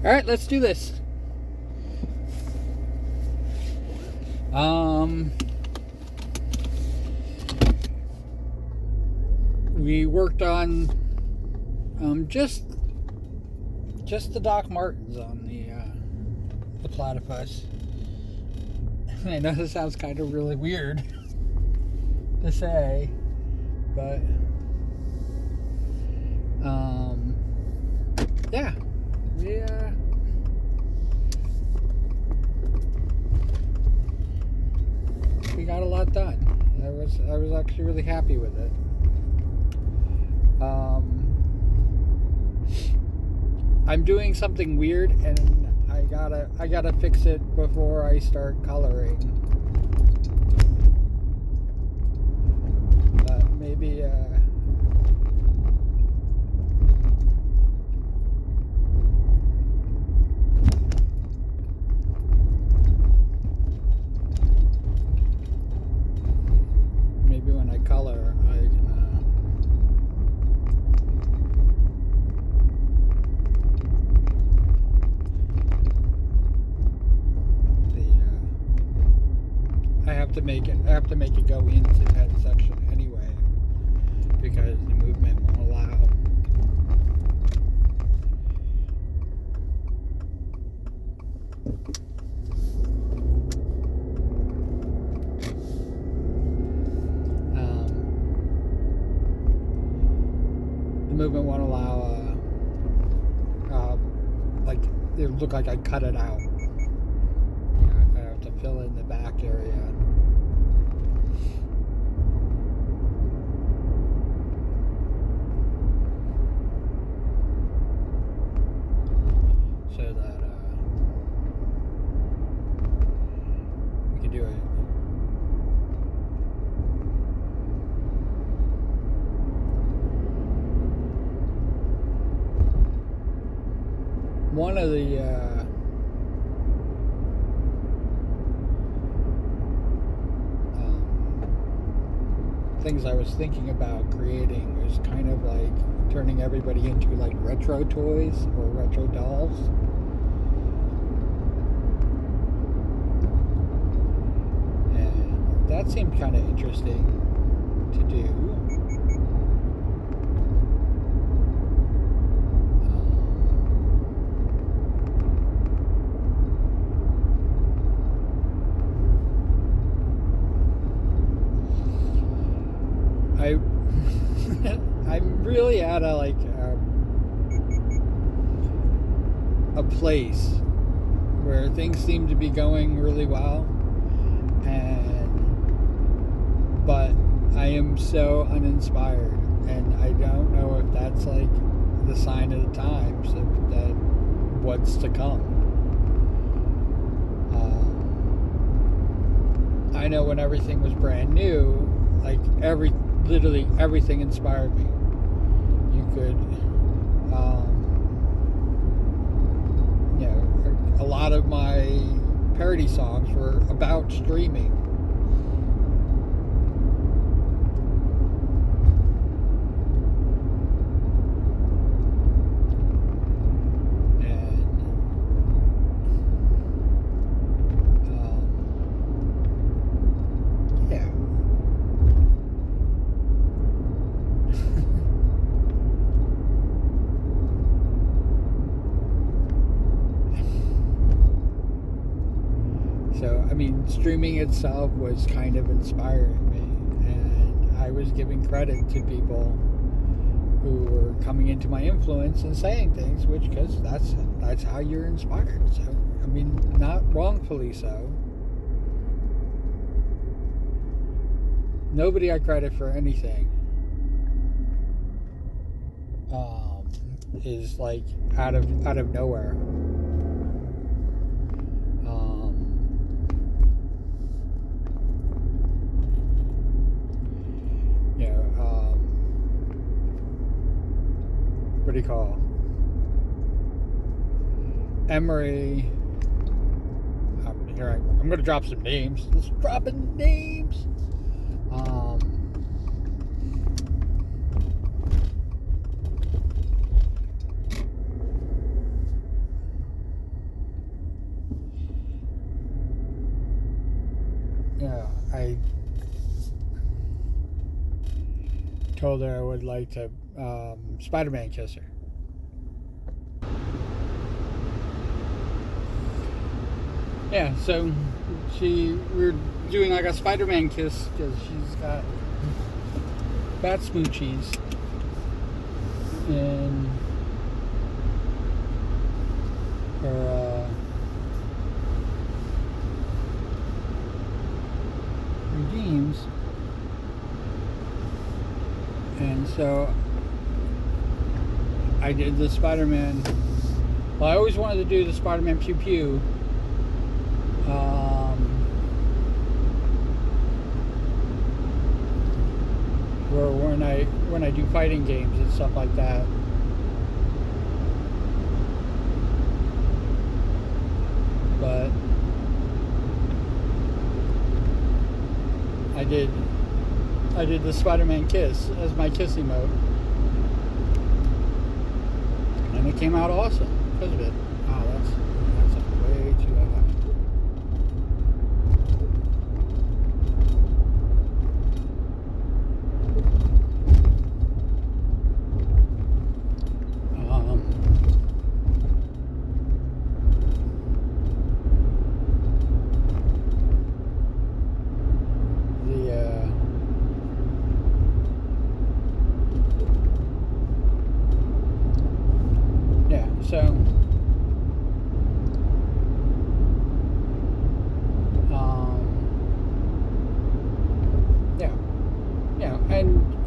All right, let's do this. We worked on just the Doc Martens on the platypus. I know this sounds kind of really weird to say, but yeah, we got a lot done. I was actually really happy with it. I'm doing something weird, and I gotta fix it before I start coloring. But maybe when I color, I can. I have to make it go into that section anyway, because the movement won't allow. The movement won't allow. Like it would look like I cut it out. I have to fill in the back area. So that we can do it. One of the things I was thinking about creating was kind of like turning everybody into like retro toys or retro dolls. And that seemed kind of interesting to do. I'm really at a place where things seem to be going really well, but I am so uninspired, and I don't know if that's like the sign of the times that what's to come. I know when everything was brand new, like literally everything inspired me. You could, a lot of my parody songs were about streaming. Streaming itself was kind of inspiring me, and I was giving credit to people who were coming into my influence and saying things, because that's how you're inspired. So not wrongfully so. Nobody I credit for anything is like out of nowhere. What do you call Emery? I'm going to drop some names. Let's drop in names. I told her I would like to Spider-Man kiss her. Yeah, so we're doing like a Spider-Man kiss because she's got bat smoochies in her redeems, and so I did the Spider-Man. Well, I always wanted to do the Spider-Man pew pew. Or when I do fighting games and stuff like that. But I did the Spider-Man kiss as my kiss emote, and it came out awesome because of it. Wow, that's way too high. So,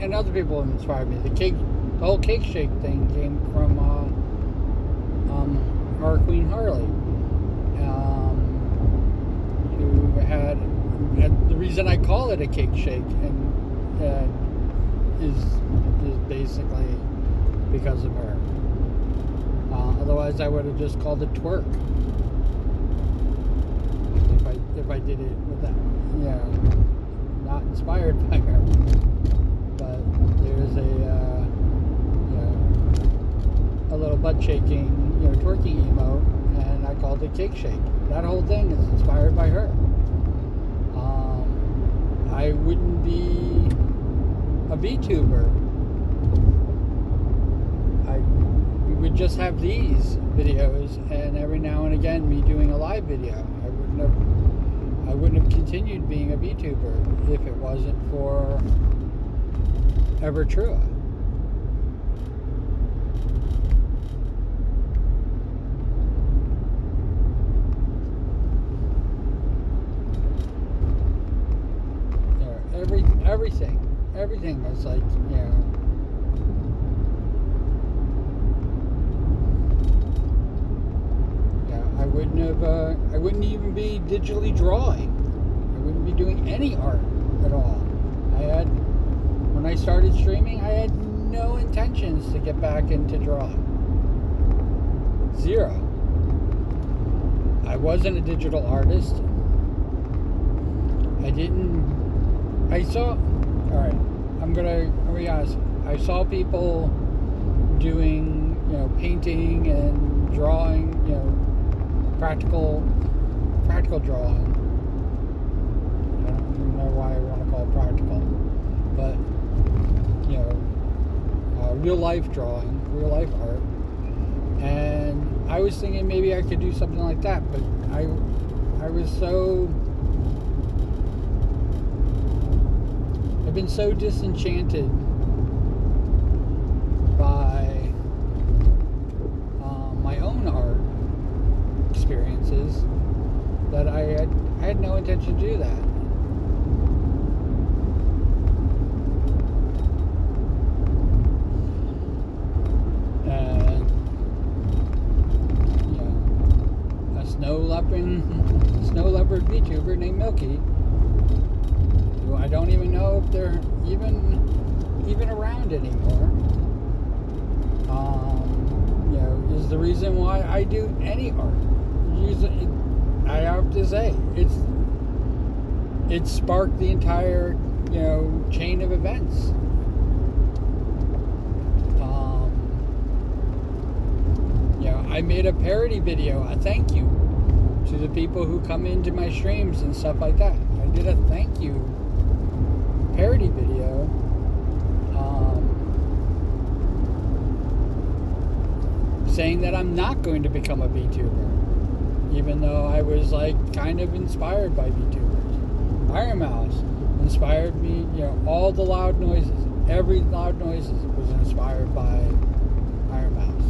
and other people have inspired me. The whole cake shake thing came from our Queen Harley, who had the reason I call it a cake shake, and is basically because of her. Otherwise, I would have just called it twerk. If I did it with that, not inspired by her. But there's a little butt shaking, twerking emote, and I called it cake shake. That whole thing is inspired by her. I wouldn't be a VTuber. We would just have these videos, and every now and again me doing a live video. I wouldn't have continued being a VTuber if it wasn't for Evertrua. Everything is like, I wouldn't even be digitally drawing. I wouldn't be doing any art at all. When I started streaming, I had no intentions to get back into drawing. Zero. I wasn't a digital artist. I'm gonna be honest. I saw people doing, painting and drawing, practical drawing. I don't even know why I want to call it practical, but real life drawing, real life art, and I was thinking maybe I could do something like that, but I've been so disenchanted by my own art experiences that I had no intention to do that. And a snow leopard VTuber named Milky, who I don't even know if they're even around anymore, is the reason why I do any art. I have to say, it sparked the entire, chain of events. I made a parody video, a thank you to the people who come into my streams and stuff like that. I did a thank you parody video. Saying that I'm not going to become a VTuber, even though I was like kind of inspired by VTubers. Iron Mouse inspired me, all the loud noises, every loud noises was inspired by Iron Mouse.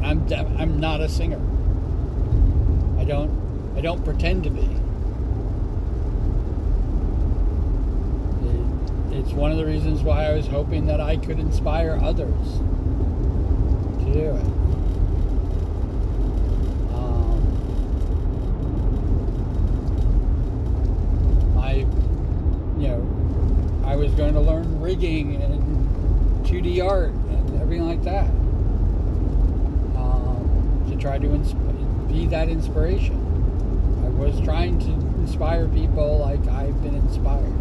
And I'm not a singer. I don't pretend to be. It's one of the reasons why I was hoping that I could inspire others to do it. I was going to learn rigging and 2D art and everything like that, to try to be that inspiration. I was trying to inspire people like I've been inspired.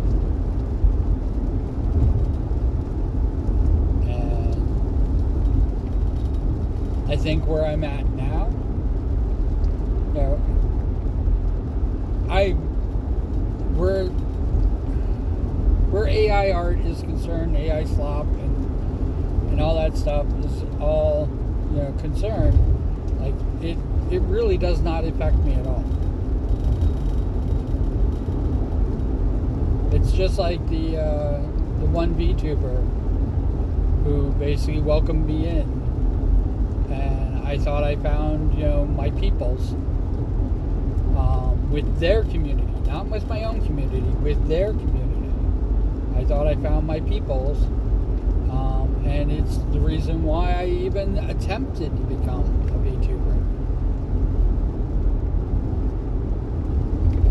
I think where I'm at now, where AI art is concerned, AI slop and all that stuff is all concerned. Like it really does not affect me at all. It's just like the one VTuber who basically welcomed me in. And I thought I found, my peoples with their community, not with my own community, with their community. I thought I found my peoples, and it's the reason why I even attempted to become a VTuber.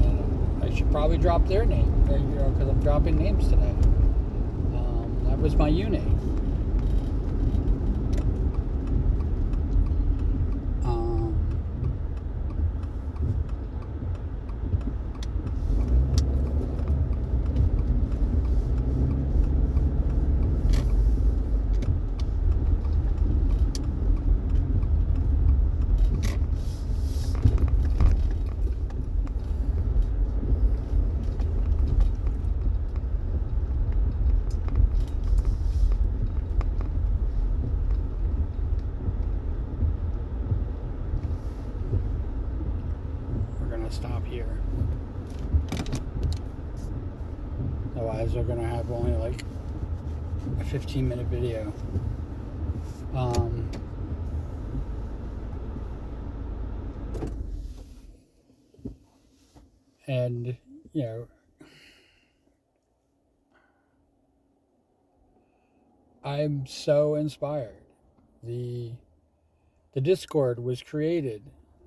And I should probably drop their name, because I'm dropping names today. That was my unit. Stop here. Otherwise, we're gonna have only like a 15-minute video. And I'm so inspired. The Discord was created.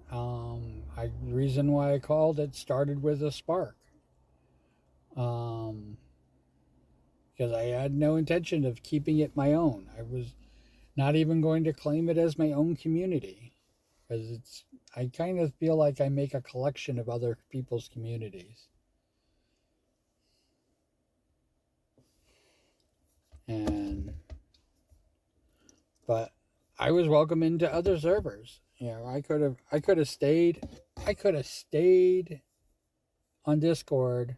The reason why I called it started with a spark. Because I had no intention of keeping it my own. I was not even going to claim it as my own community, because I kind of feel like I make a collection of other people's communities. But I was welcome into other servers. I could have stayed on Discord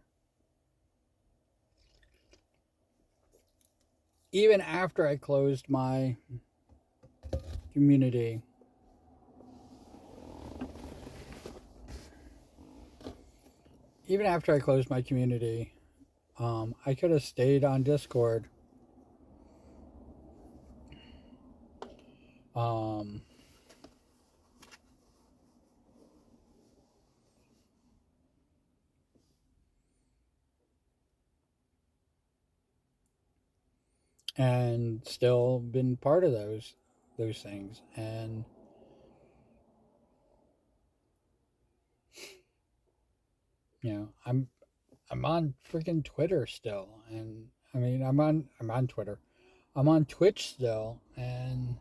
even after I closed my community. Even after I closed my community, I could have stayed on Discord. And still been part of those things. And I'm on freaking Twitter still, and I mean I'm on Twitter. I'm on Twitch still, and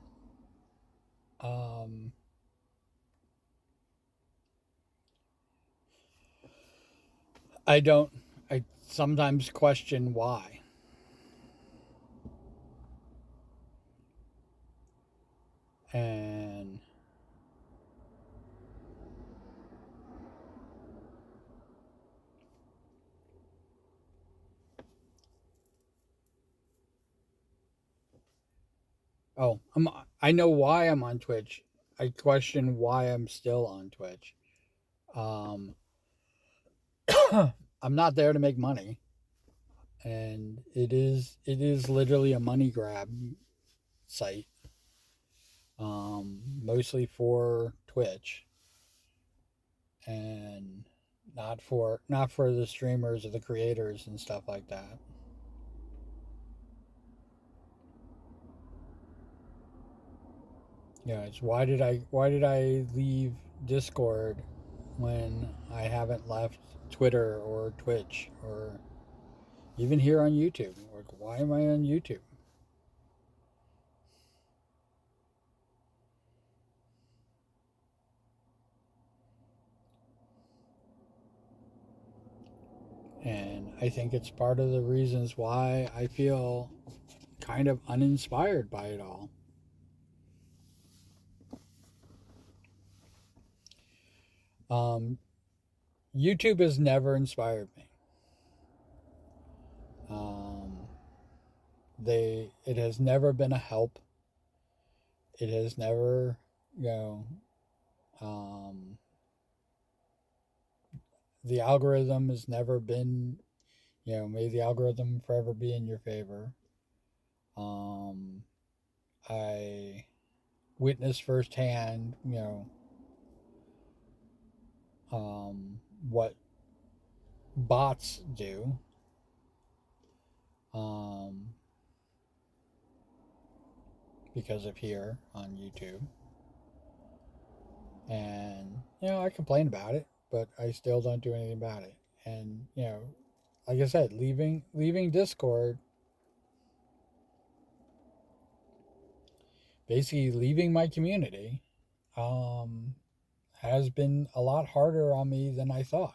I don't. I sometimes question why. And oh, I know why I'm on Twitch. I question why I'm still on Twitch. Um, I'm not there to make money, and it is literally a money grab site, mostly for Twitch, and not for the streamers or the creators and stuff like that. Yeah, it's why did I leave Discord when I haven't left Twitter or Twitch or even here on YouTube? Like, why am I on YouTube? And I think it's part of the reasons why I feel kind of uninspired by it all. Um, YouTube has never inspired me. Um, it has never been a help. It has never, you know, um, the algorithm has never been, may the algorithm forever be in your favor. Um, I witnessed firsthand, what bots do, um, because of here on YouTube. And, I complain about it, but I still don't do anything about it. And, like I said, leaving Discord, basically leaving my community, um, has been a lot harder on me than I thought.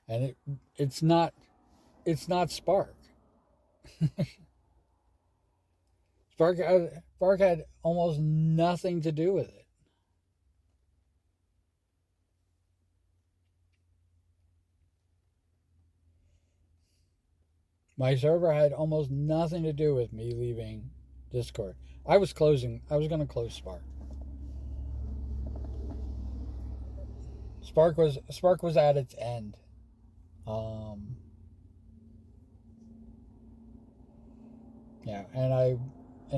And it's not it's not Spark. Spark had almost nothing to do with it. My server had almost nothing to do with me leaving Discord. I was going to close Spark. Spark was at its end. Um, yeah, and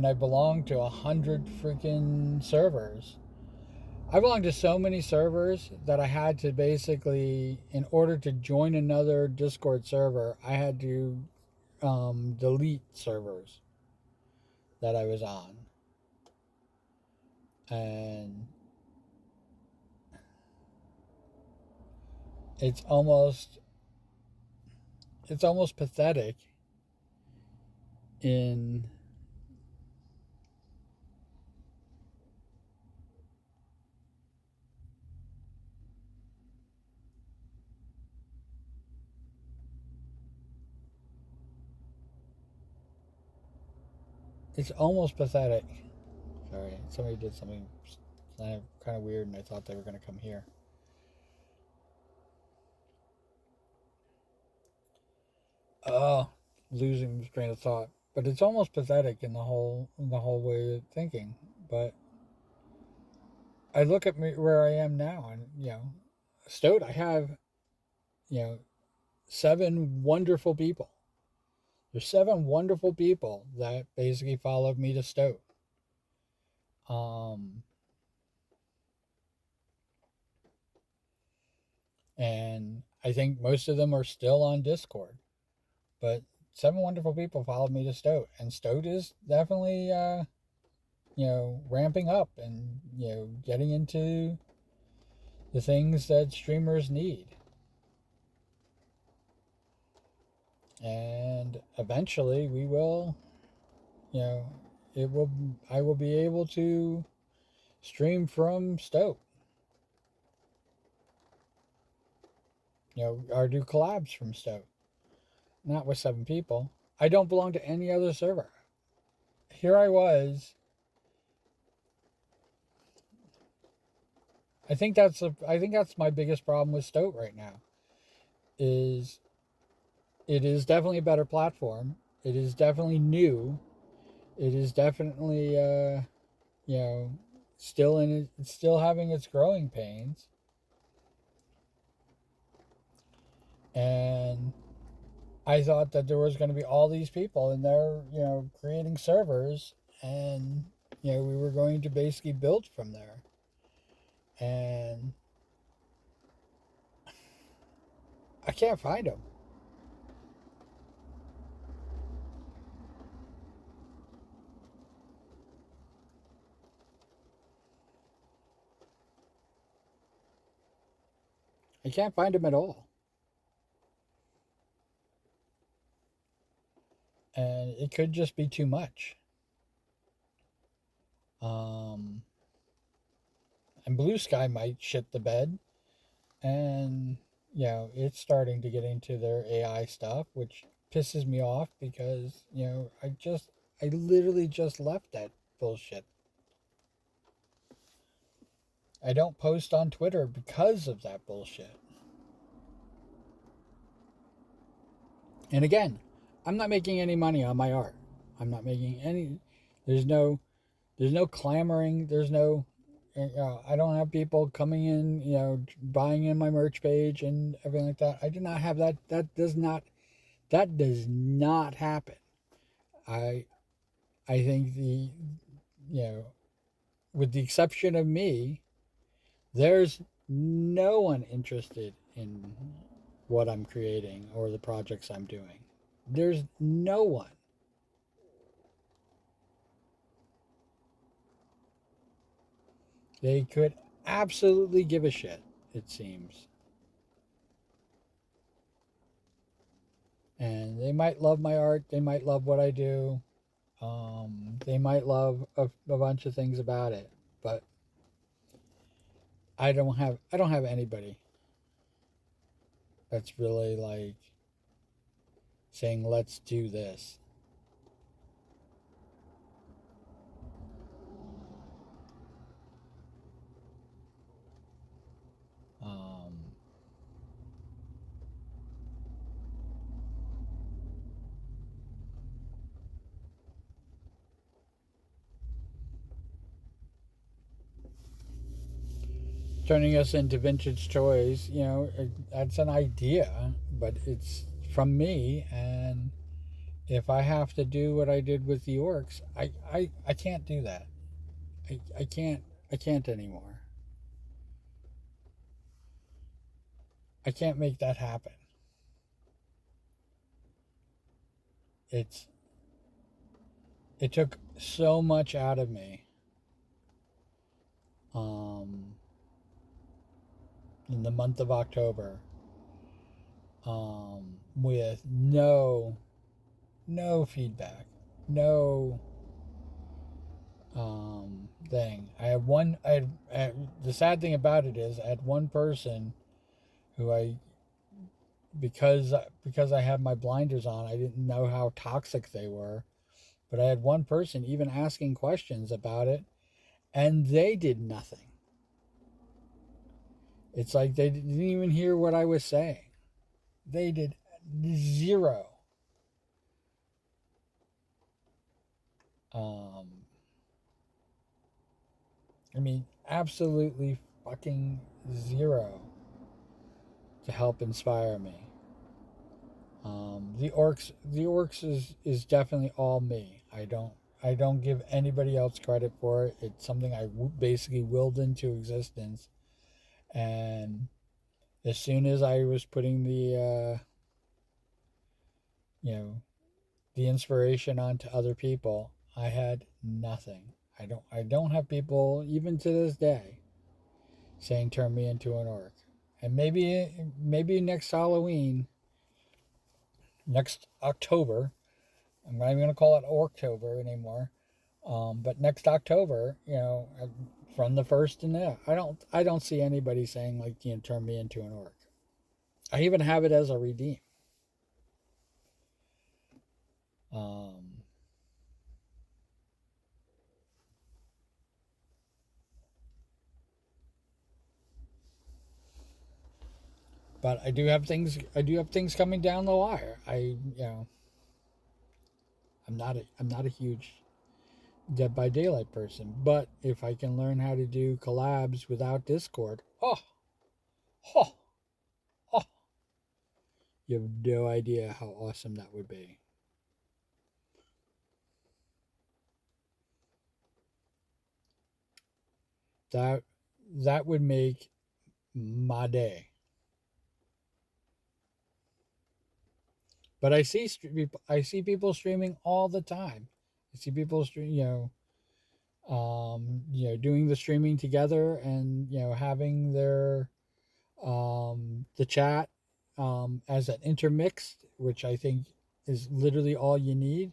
I belong to 100 freaking servers. I belong to so many servers that I had to basically, in order to join another Discord server, I had to delete servers that I was on, and it's almost it's almost pathetic in it's almost pathetic. Sorry, somebody did something kind of weird, and I thought they were going to come here. Oh, losing the train of thought. But it's almost pathetic in the whole way of thinking. But I look at me where I am now, and Stoat, I have you know 7 wonderful people. There's 7 wonderful people that basically followed me to Stoat. Um, and I think most of them are still on Discord. But 7 wonderful people followed me to Stoat, and Stoat is definitely ramping up and getting into the things that streamers need. And eventually we will, you know, it will I will be able to stream from Stoke, or do collabs from Stoke. Not with 7 people. I don't belong to any other server. Here I was I think that's my biggest problem with Stoat right now. Is it is definitely a better platform. It is definitely new. It is definitely you know, still in it, it's still having its growing pains. And I thought that there was going to be all these people in there, creating servers, and we were going to basically build from there. And I can't find them. I can't find them at all. And it could just be too much. Um, and Blue Sky might shit the bed. And, it's starting to get into their AI stuff, which pisses me off because, I literally just left that bullshit. I don't post on Twitter because of that bullshit. And again, I'm not making any money on my art. I'm not making any. There's no. There's no clamoring. There's no. I don't have people coming in, buying in my merch page and everything like that. I do not have that. That does not. That does not happen. I. I think you know, with the exception of me, there's no one interested in what I'm creating or the projects I'm doing. There's no one. They could absolutely give a shit, it seems. And they might love my art, they might love what I do, they might love a bunch of things about it, but I don't have anybody that's really like saying let's do this. Um, Turning us into vintage toys, that's an idea, but it's from me. And if I have to do what I did with the orcs, I can't do that. I can't. I can't anymore. I can't make that happen. It's it took so much out of me, um, in the month of October, with no feedback, no thing. I have one. The sad thing about it is, I had one person who I because I had my blinders on, I didn't know how toxic they were. But I had one person even asking questions about it, and they did nothing. It's like they didn't even hear what I was saying. They did zero. Um, I mean, absolutely fucking zero to help inspire me. The orcs is definitely all me. I don't give anybody else credit for it. It's something basically willed into existence. And as soon as I was putting you know, the inspiration onto other people, I had nothing. I don't have people even to this day saying turn me into an orc. And maybe next Halloween, next October, I'm not even gonna call it Orktober anymore. But next October, from the first and there, I don't see anybody saying like turn me into an orc. I even have it as a redeem. Um, But I do have things. I do have things coming down the wire. I'm not a huge Dead by Daylight person, but if I can learn how to do collabs without Discord, oh, oh, you have no idea how awesome that would be. That that would make my day. But I see people streaming all the time. I see people stream, doing the streaming together and having their the chat as an intermixed, which I think is literally all you need,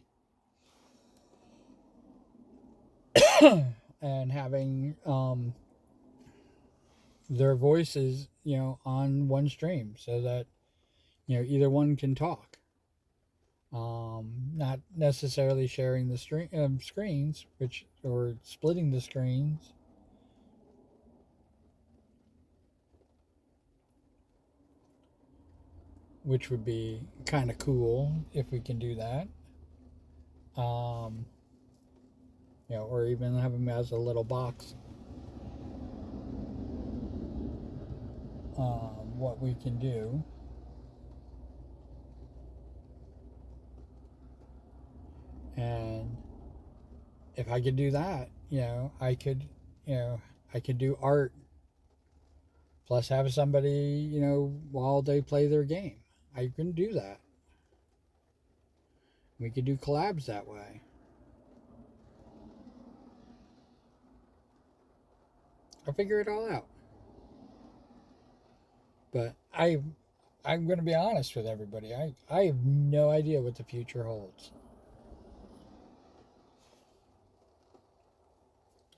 and having their voices, on one stream so that either one can talk. Not necessarily sharing the screens, which or splitting the screens, which would be kind of cool if we can do that. Um, or even have them as a little box. What we can do, and if I could do that, I could do art plus have somebody, while they play their game. I can do that. We could do collabs that way. I'll figure it all out. But I'm going to be honest with everybody. I have no idea what the future holds.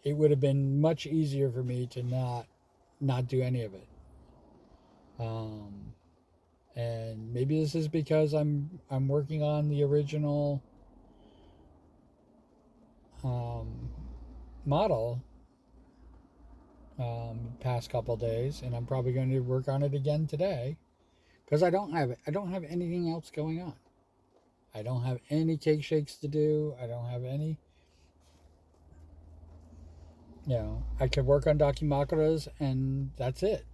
It would have been much easier for me to not do any of it. Um, and maybe this is because I'm working on the original um, model past couple days, and I'm probably going to work on it again today because I don't have anything else going on. I don't have any cake shakes to do. I don't have any. I could work on Dakimakuras and that's it.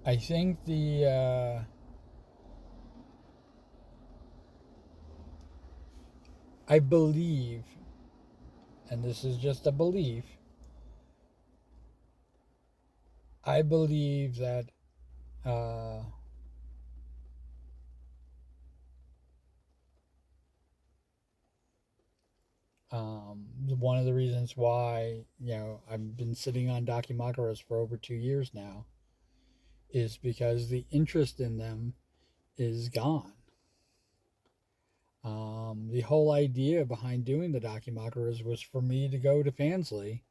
I think I believe, and this is just a belief, I believe that uh, one of the reasons why I've been sitting on Dakimakuras for over 2 years now is because the interest in them is gone. The whole idea behind doing the Dakimakuras was for me to go to Fansly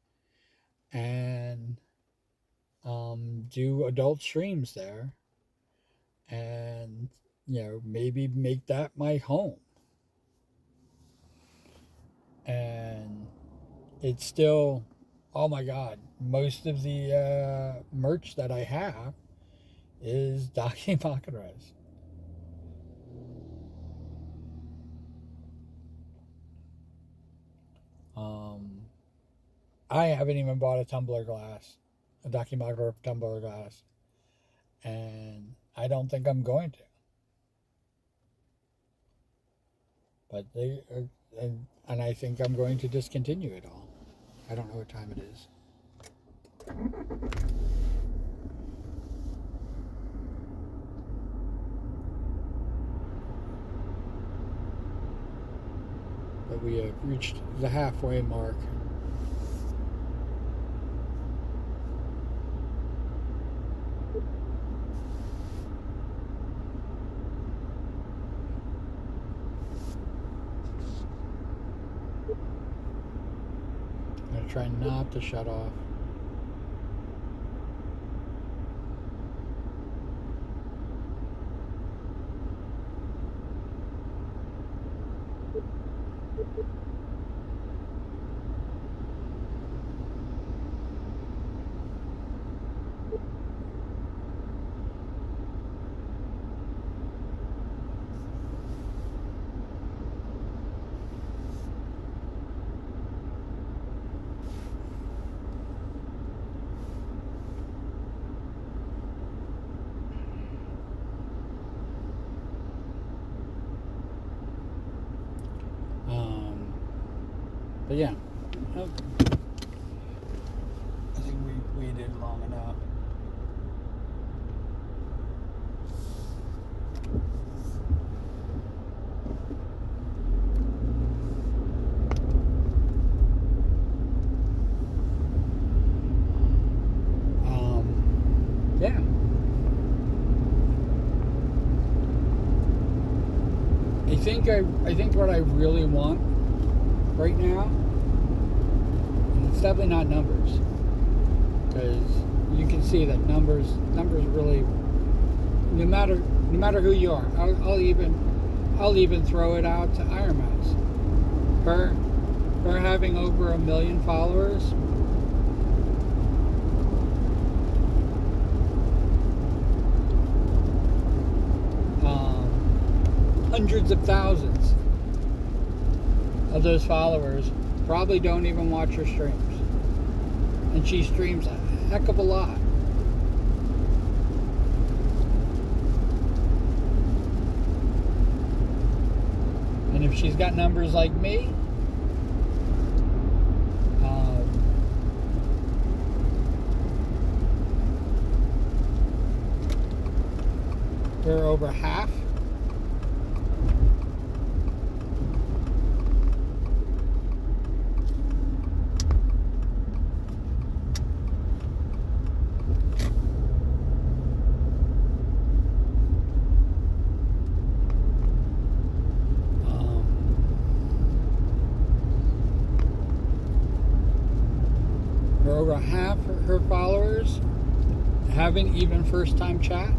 and do adult streams there and maybe make that my home. And it's still, oh my god, most of the merch that I have is Dakimakuras. um I haven't even bought a tumbler glass, a Dakimakura tumbler glass, and I don't think I'm going to. But and I think I'm going to discontinue it all. I don't know what time it is. But we have reached the halfway mark. I'm going to try not to shut off. But yeah, I think we waited long enough. Yeah. I think what I really want right now, and it's definitely not numbers, because you can see that numbers really, no matter who you are, I'll even throw it out to Iron Mouse. Her having over 1 million followers. Hundreds of thousands of those followers probably don't even watch her streams, and she streams a heck of a lot. And if she's got numbers like me, we're over half. Over half her followers haven't even first time chat.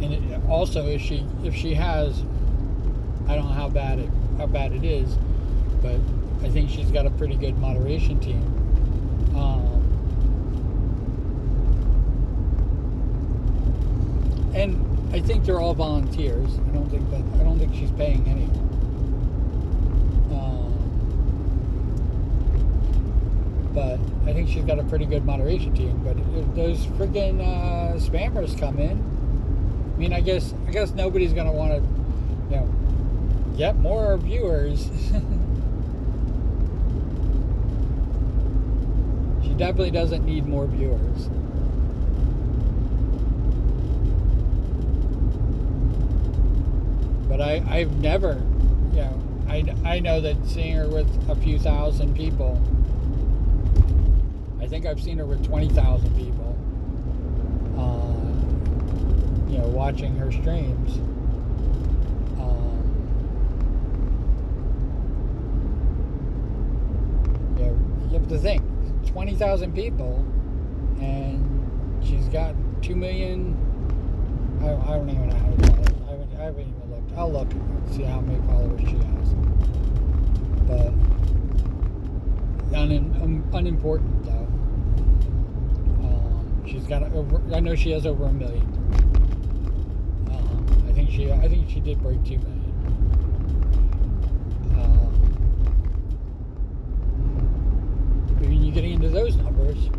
And also, if she has, I don't know how bad it is, but I think she's got a pretty good moderation team. And I think they're all volunteers. I don't think she's paying anyone. But I think she's got a pretty good moderation team. But if those friggin' spammers come in, I mean, I guess nobody's gonna want to, get more viewers. She definitely doesn't need more viewers. But I've never, I know that seeing her with a few thousand people, I think I've seen her with 20,000 people, watching her streams. You have to think, 20,000 people, and she's got 2 million, I don't even know how to tell it. I haven't even looked. I'll look and see how many followers she has. But unimportant though. She's got over. I know she has over 1 million. I think she did break 2 million. When you're getting into those numbers,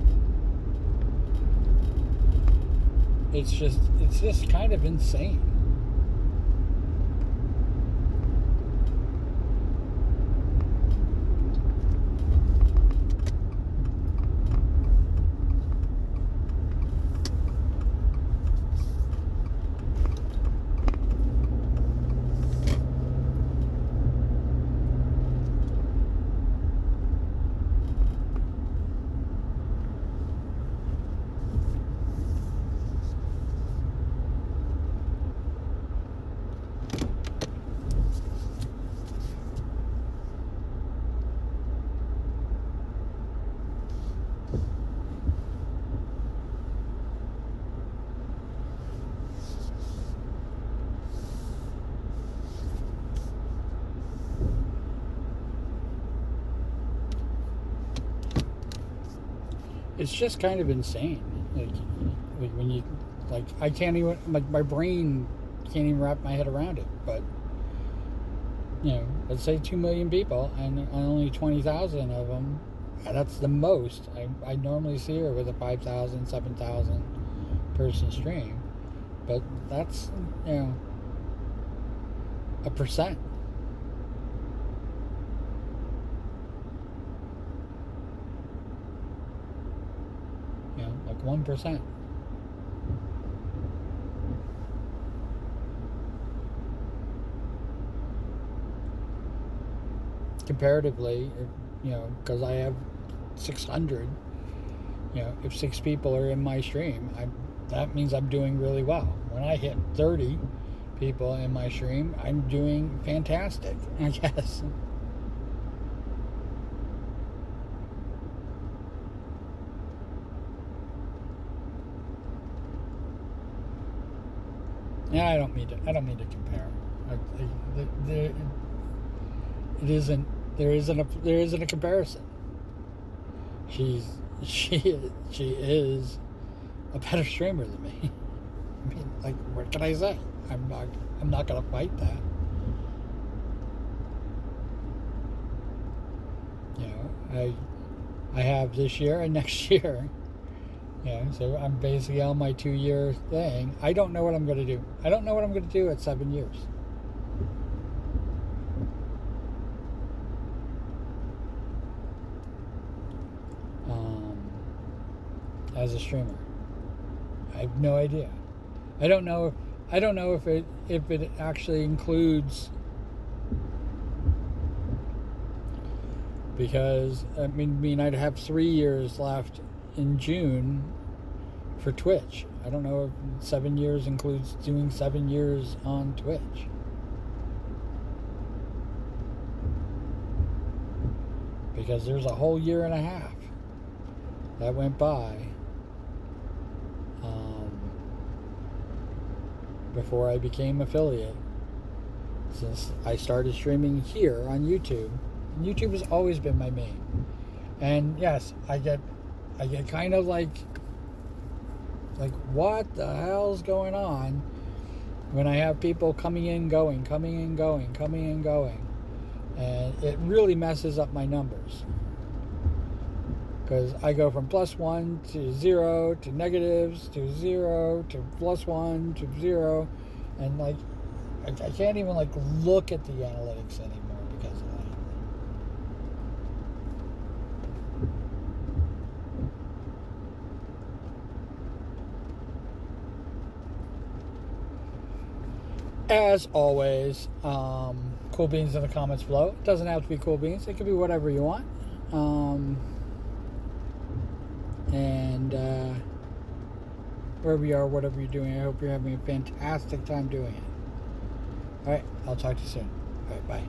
it's just kind of insane. It's just kind of insane. Like when you, I can't even, my brain can't even wrap my head around it. But let's say 2 million people, and only 20,000 of them That's the most. I normally see her with a 5,000, 7,000 person stream, but that's, a percent. Like 1%. Comparatively, because I have 600, if 6 people are in my stream, that means I'm doing really well. When I hit 30 people in my stream, I'm doing fantastic, I guess. Yeah, I don't need to. I don't need to compare. It isn't. There isn't a comparison. She is a better streamer than me. I mean, like, what can I say? I'm not gonna fight that. I have this year and next year. So I'm basically on my 2-year thing. I don't know what I'm gonna do. I don't know what I'm gonna do at 7 years. As a streamer, I have no idea. I don't know. I don't know if it actually includes, because I mean I'd have 3 years left in June for Twitch. I don't know if 7 years includes doing 7 years on Twitch. Because there's a whole year and a half that went by before I became affiliate. Since I started streaming here on YouTube, and YouTube has always been my main. And yes, I get kind of like what the hell's going on when I have people coming in, going, coming in, going, coming in, going, and it really messes up my numbers. Because I go from +1 to 0 to negatives to 0 to +1 to 0, and like I can't even like look at the analytics anymore because of that. As always, cool beans in the comments below. It doesn't have to be cool beans. It could be whatever you want. And wherever you are, whatever you're doing, I hope you're having a fantastic time doing it. All right, I'll talk to you soon. All right, bye.